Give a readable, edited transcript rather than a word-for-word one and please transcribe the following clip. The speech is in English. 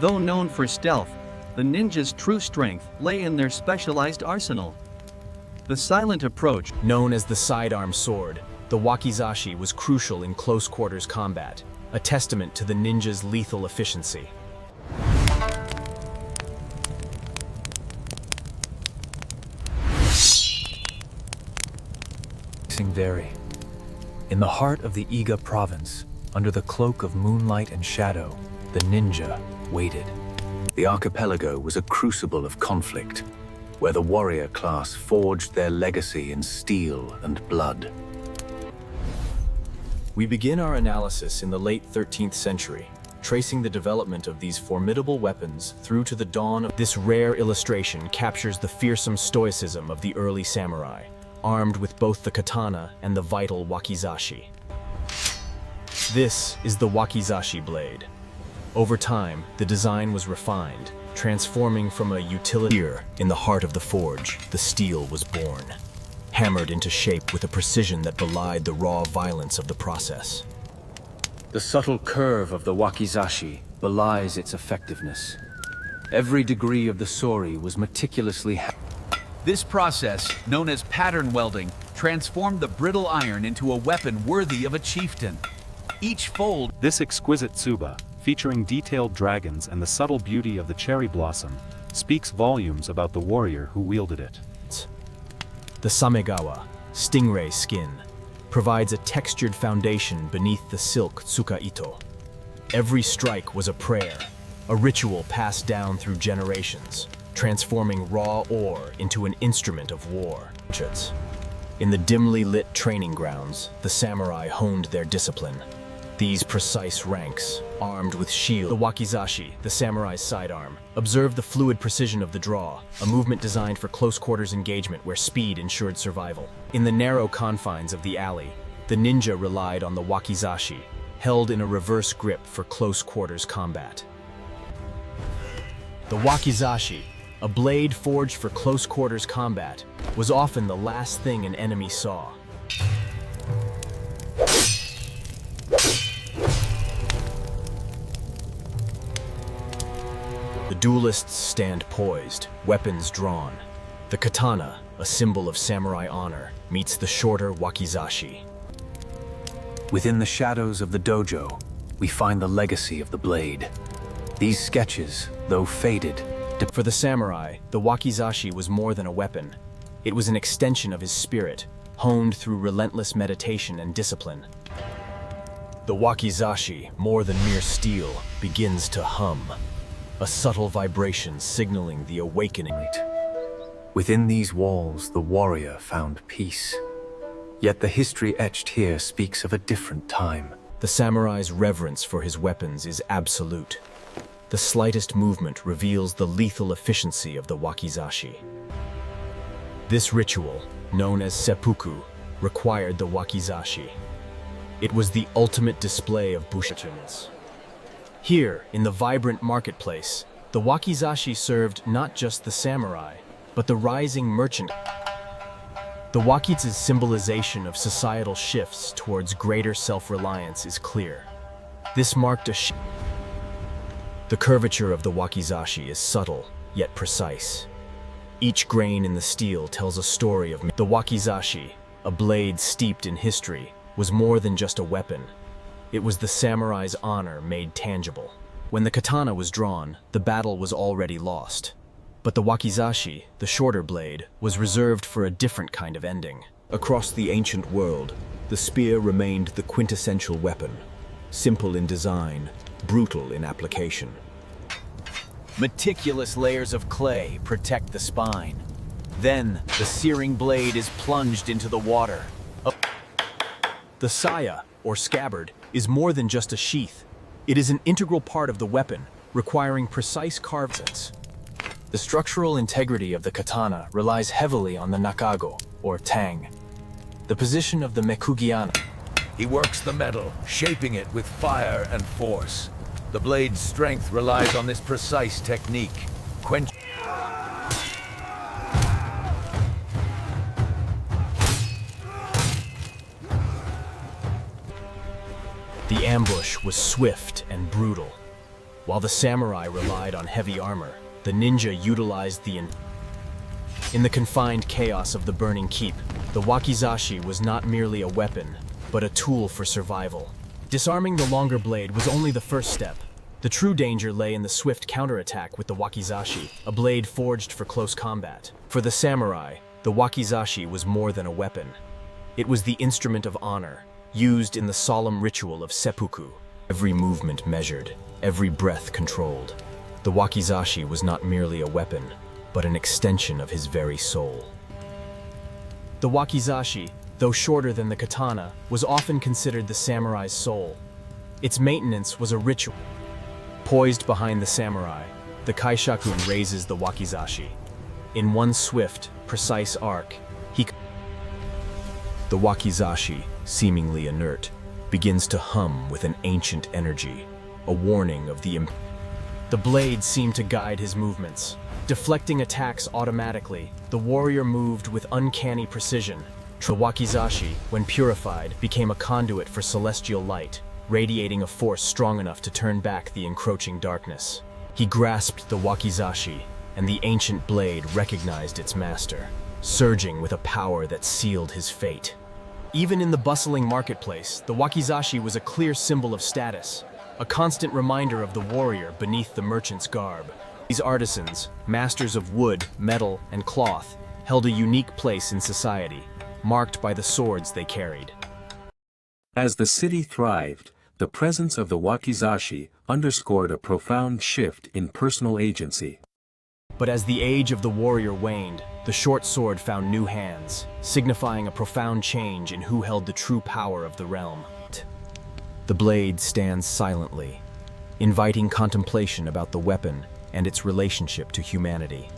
Though known for stealth, the ninja's true strength lay in their specialized arsenal. The silent approach, known as the sidearm sword, the Wakizashi was crucial in close-quarters combat, a testament to the ninja's lethal efficiency. Vary. In the heart of the Iga province, under the cloak of moonlight and shadow, the ninja waited. The archipelago was a crucible of conflict, where the warrior class forged their legacy in steel and blood. We begin our analysis in the late 13th century, tracing the development of these formidable weapons through to the dawn of this rare illustration captures the fearsome stoicism of the early samurai, armed with both the katana and the vital wakizashi. This is the Wakizashi blade. Over time, the design was refined, transforming from a utility. Here, in the heart of the forge, the steel was born, hammered into shape with a precision that belied the raw violence of the process. The subtle curve of the Wakizashi belies its effectiveness. Every degree of the sori was meticulously This process, known as pattern welding, transformed the brittle iron into a weapon worthy of a chieftain. Each fold. This exquisite tsuba, featuring detailed dragons and the subtle beauty of the cherry blossom, speaks volumes about the warrior who wielded it. The samegawa, stingray skin, provides a textured foundation beneath the silk tsukaito. Every strike was a prayer, a ritual passed down through generations, transforming raw ore into an instrument of war. In the dimly lit training grounds, the samurai honed their discipline. These precise ranks, armed with shield, the wakizashi, the samurai's sidearm, observed the fluid precision of the draw, a movement designed for close-quarters engagement where speed ensured survival. In the narrow confines of the alley, the ninja relied on the wakizashi, held in a reverse grip for close-quarters combat. The wakizashi, a blade forged for close-quarters combat, was often the last thing an enemy saw. The duelists stand poised, weapons drawn. The katana, a symbol of samurai honor, meets the shorter wakizashi. Within the shadows of the dojo, we find the legacy of the blade. These sketches, though faded, For the samurai, the wakizashi was more than a weapon. It was an extension of his spirit, honed through relentless meditation and discipline. The wakizashi, more than mere steel, begins to hum, a subtle vibration signaling the awakening. Within these walls, the warrior found peace. Yet the history etched here speaks of a different time. The samurai's reverence for his weapons is absolute. The slightest movement reveals the lethal efficiency of the wakizashi. This ritual, known as seppuku, required the wakizashi. It was the ultimate display of bushiness. Here, in the vibrant marketplace, the wakizashi served not just the samurai, but the rising merchant. The wakiza's symbolization of societal shifts towards greater self-reliance is clear. This marked a shift. The curvature of the wakizashi is subtle, yet precise. Each grain in the steel tells a story of the wakizashi, a blade steeped in history, was more than just a weapon. It was the samurai's honor made tangible. When the katana was drawn, the battle was already lost. But the wakizashi, the shorter blade, was reserved for a different kind of ending. Across the ancient world, the spear remained the quintessential weapon, simple in design, brutal in application. Meticulous layers of clay protect the spine. Then, the searing blade is plunged into the water. The saya, or scabbard, is more than just a sheath. It is an integral part of the weapon, requiring precise carvings. The structural integrity of the katana relies heavily on the nakago, or tang. The position of the mekugiana. He works the metal, shaping it with fire and force. The blade's strength relies on this precise technique. The ambush was swift and brutal. While the samurai relied on heavy armor, the ninja utilized In the confined chaos of the burning keep, the Wakizashi was not merely a weapon, but a tool for survival. Disarming the longer blade was only the first step. The true danger lay in the swift counterattack with the Wakizashi, a blade forged for close combat. For the samurai, the Wakizashi was more than a weapon. It was the instrument of honor, used in the solemn ritual of Seppuku. Every movement measured, every breath controlled. The Wakizashi was not merely a weapon, but an extension of his very soul. The Wakizashi, though shorter than the katana, was often considered the samurai's soul. Its maintenance was a ritual. Poised behind the samurai, the kaishaku raises the Wakizashi. In one swift, precise arc, the Wakizashi, seemingly inert, begins to hum with an ancient energy, a warning of the blade seemed to guide his movements. Deflecting attacks automatically, the warrior moved with uncanny precision. The Wakizashi, when purified, became a conduit for celestial light, radiating a force strong enough to turn back the encroaching darkness. He grasped the Wakizashi, and the ancient blade recognized its master, surging with a power that sealed his fate. Even in the bustling marketplace, the Wakizashi was a clear symbol of status, a constant reminder of the warrior beneath the merchant's garb. These artisans, masters of wood, metal, and cloth, held a unique place in society, marked by the swords they carried. As the city thrived, the presence of the Wakizashi underscored a profound shift in personal agency. But as the age of the warrior waned, the short sword found new hands, signifying a profound change in who held the true power of the realm. The blade stands silently, inviting contemplation about the weapon and its relationship to humanity.